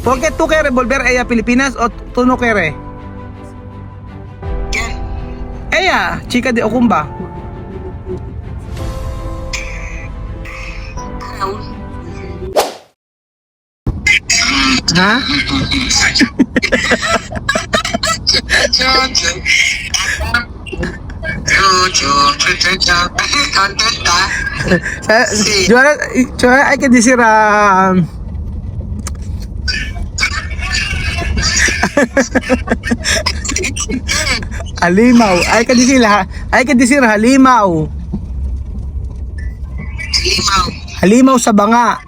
¿Por qué tú quieres volver a Pilipinas o tú no quieres? ¿Quién? Ella, chica de Okumba. Raúl. ¿Ah? Contenta. Sí. Yo hay que decir halimaw. Hay que decir halimaw. Halimaw. Halimaw sa banga.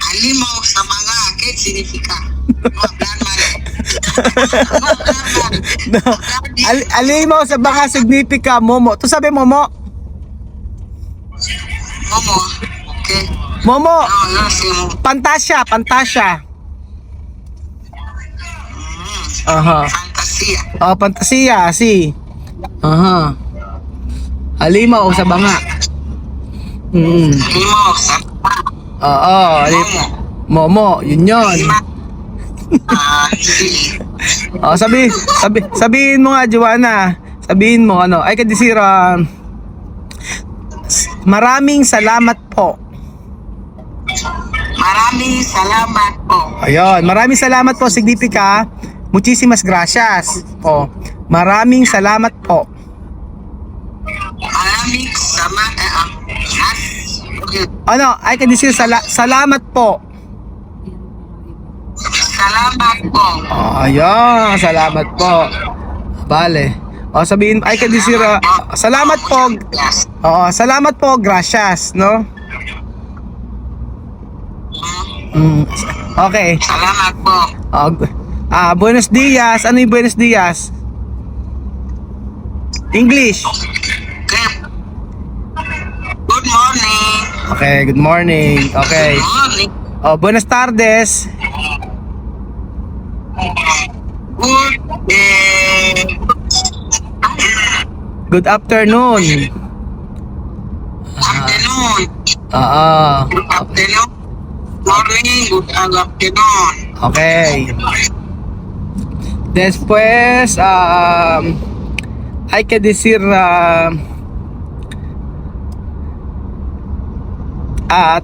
Halimaw sa mga. ¿Qué significa? No hablar mal. No hablar mal. No. Halimaw sa banga significa momo. Tu sabi momo? Momo. ¿Qué? Momo. No, yo no sé momo. Pantasya. Aha. Fantasía. Oh, fantasya, si. Aha. Halimaw sa banga. Halimaw sa mga. Oo, momo, yun. Hindi. Oh, sabihin mo nga, Joanna. Sabihin mo ano, ay kadisira. Maraming salamat po. Maraming salamat po. Ayun, maraming salamat po, signifika muchísimas gracias. Oh, maraming salamat po. Maraming Ano, ay kadisira salamat po. salamat po. Oh, ayun, salamat po. Bale. O sabihin, ay kadisira salamat po. Oo, salamat po, gracias, no? Okay. Salamat po. Buenos dias. Ano yung buenos dias? English. Okay. Good morning. Okay, good morning. Okay. Good morning. Buenas tardes. Good Good afternoon. afternoon. Oo. Good afternoon. Morning. Good afternoon. Okay. Después, hay que decir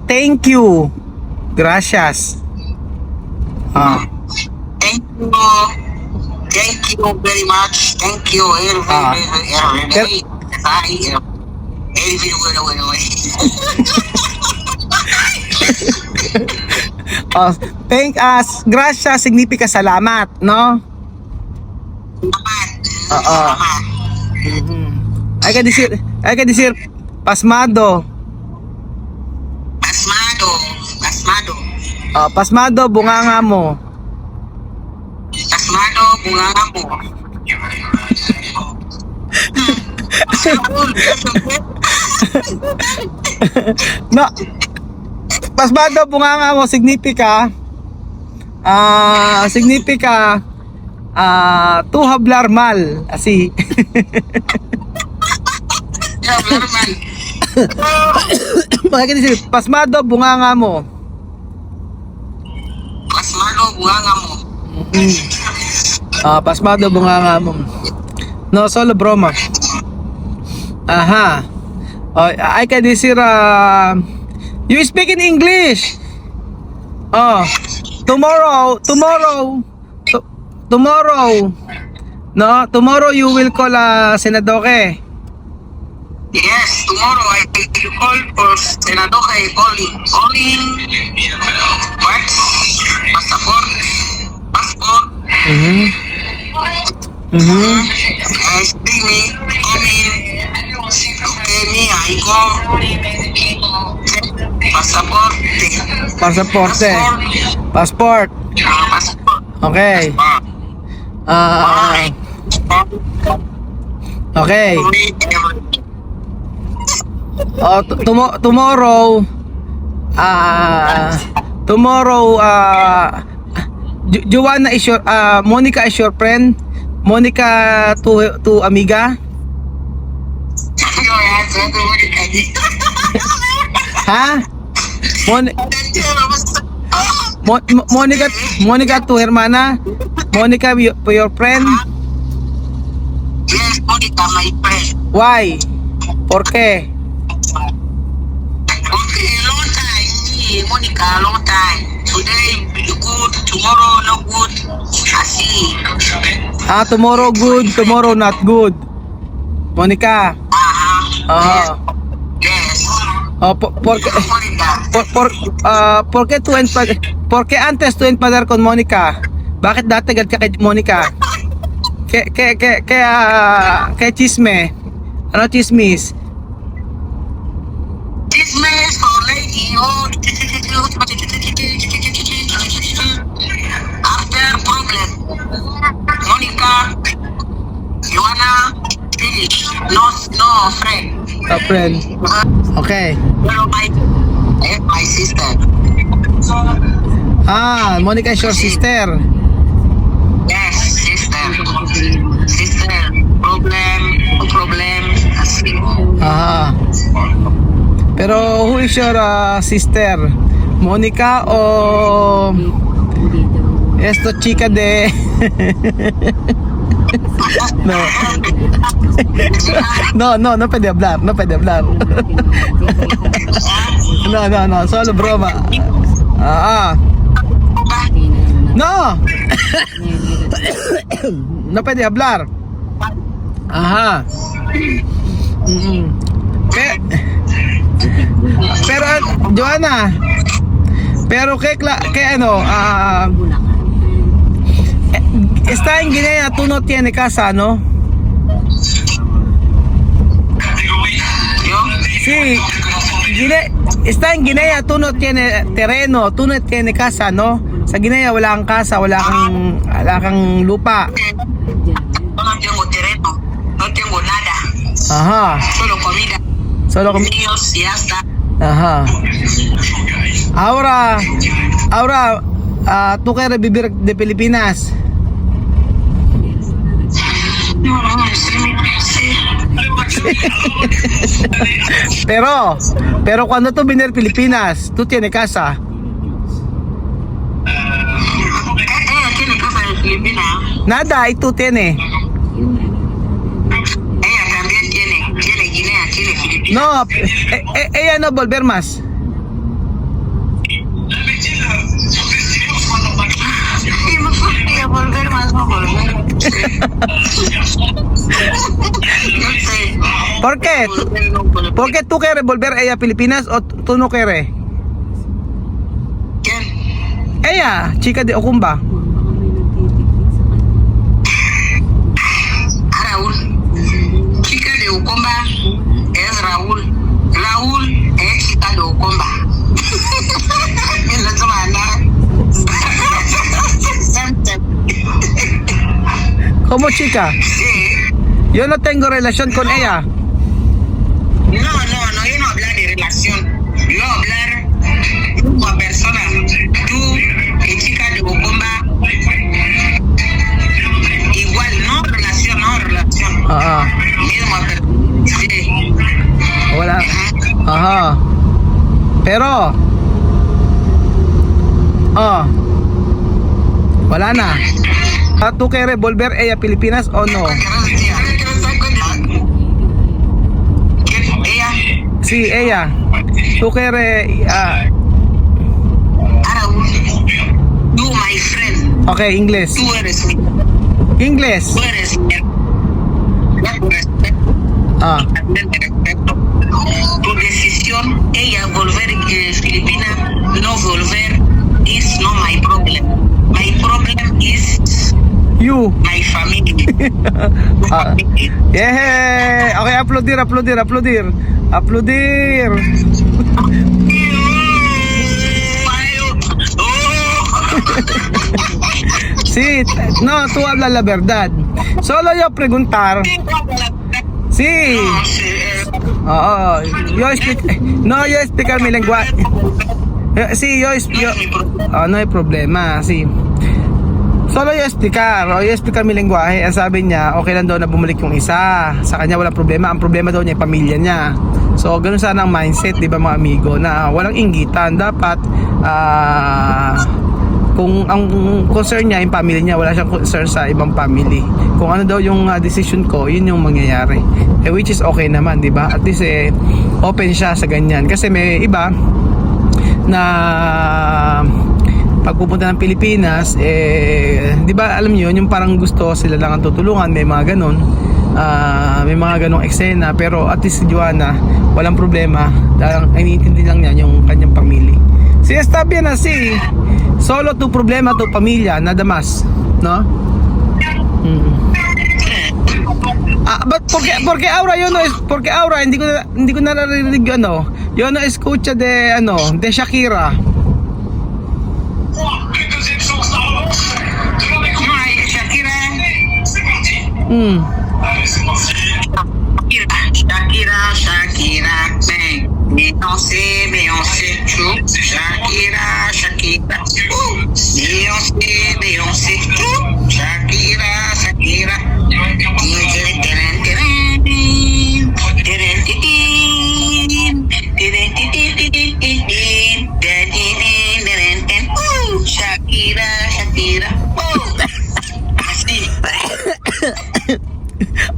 thank you. Gracias. Thank you. Thank you very much. Thank you. Every day. Thank us. Gracias significa salamat, no? Salamat. Hay que decir pasmado. Pasmado. Pasmado. Pasmado bunganga mo. Pasmado. Bunganga mo. No. Pasmado bunganga mo significa tu hablar mal, así. Hablar mal. Hay que decir pasmado bunganga mo. Pasmado. Bunganga mo. Pasmado bunganga mo. No, solo broma. Aha. Hay que decir you speak in English. Tomorrow you will call Senadoke. Yes, tomorrow I will call for Senadoke calling. What? Passport. See me coming. Okay, me I go. Passport. Passport. Okay. Okay. Tomorrow Joanna is your Monica is your friend. Monica to amiga. Ha? Monica, tu hermana. Monica, your friend. Yes, Monica, my friend. Why? ¿Por qué? Okay, long time. See, Monica, long time. Today good, tomorrow not good. I see. Tomorrow good, tomorrow not good. Monica. Uh-huh. Yes. ¿Por qué? Monica. ¿Por qué antes tú enfadar con Monica? Bakit dati galit ka kay Monica? ¿Qué chisme? Ano chismis? This man is for lady. Oh. After problem, Monica, you wanna finish? No, friend. A friend. Okay. Hello, my sister. Monica is your sister. Yes, sister. Sister, no problem. Pero who is your sister? Monica o esto chica de no puede hablar, no puede hablar. No, solo broma. No. No puede hablar. Ajá. Pero Joanna, pero que ano, está en Guinea, tú no tienes casa, ¿no? Yo? Sí, está en Guinea, tú no tienes terreno, tú no tienes casa, ¿no? Sa Guinea wala kang casa, wala kang lupa. No tengo terreno, no tengo nada. Ajá. Solo comida. Niños y ya está. Ajá. Ahora, tú quieres vivir de Pilipinas. Pero cuando tú vienes a Pilipinas, tú tienes casa. Ella tiene casa en Filipinas. Nada, y tú tienes. Ella también tiene Guinea, tiene Filipinas. No, ella no volver más. Sí, no podía volver más, no volver. No sé. ¿Por qué? ¿Por qué tú quieres volver a ella a Pilipinas o tú no quieres? ¿Quién? Ella, chica de Okumba. Raúl. Chica de Okumba es Raúl. Raúl es chica de Okumba. No se va a andar. ¿Cómo chica? Sí. Yo no tengo relación con ella. No, yo no hablar de relación. Yo hablar como persona. Tú, chica de Okumba, igual, no relación. Misma persona. Sí. Wala. Ajá. Pero wala na. ¿Tú quieres volver ella a Pilipinas o no? Ella. Sí, ella. ¿Tú quieres Raúl, tú, my friend. Okay, inglés. Tú eres mi. Inglés. Tú eres mi. Yo te respeto. También te respeto. Tu decisión, ella volver a Filipinas, no volver, is not my problem. My problem is You. my family. Yeah. Okay, aplaudir. Sí, no, tú hablas la verdad. Solo yo preguntar. Sí. Yo explicar mi lenguaje. Sí, no hay problema, sí. Solo yo explicar mi lenguahe. Ang sabi niya, okay lang daw na bumalik yung isa. Sa kanya walang problema. Ang problema daw niya yung pamilya niya. So, ganun sana ang mindset, di ba mga amigo, na walang inggitan. Dapat, Kung ang concern niya yung family niya, wala siyang concern sa ibang family. Kung ano daw yung decision ko, yun yung mangyayari. Which is okay naman, di ba? At least open siya sa ganyan. Kasi may iba na pagpupunta ng Pilipinas, di ba alam niyo yung parang gusto sila lang ang tutulungan, may mga ganon. May mga ganong eksena, pero at least si Joanna walang problema, dahil iniintindi lang niya yung kanyang pamilya. Si Estabian na si solo to problema to pamilya, nada más, no? But porque ahora yo no es, porque ahora hindi ko naririnig ano, yo no escucha de de Shakira. Shakira. Shakira, Beyoncé, chou. Shakira, Beyoncé, chou. Shakira. Shakira.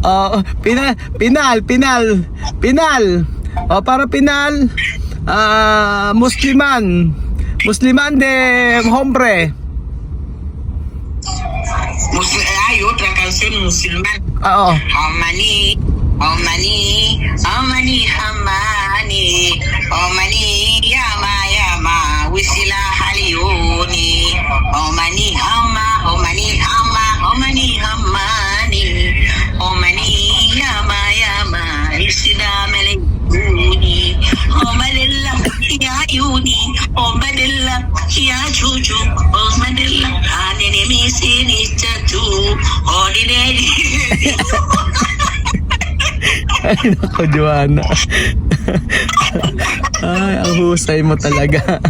Oh, Pinal. Oh, para Pinal. Musliman de hombre. Hay otra canción musulmana. Oo. Omani, yama, wisila haliyoni. Omani, yama, wisila melekuni. Omadilla, ya yuni, omadilla, ya chuchu, omadilla, anene misini chatu, ordinary. Ay, naku, Joanna. Ay, ang husay mo talaga.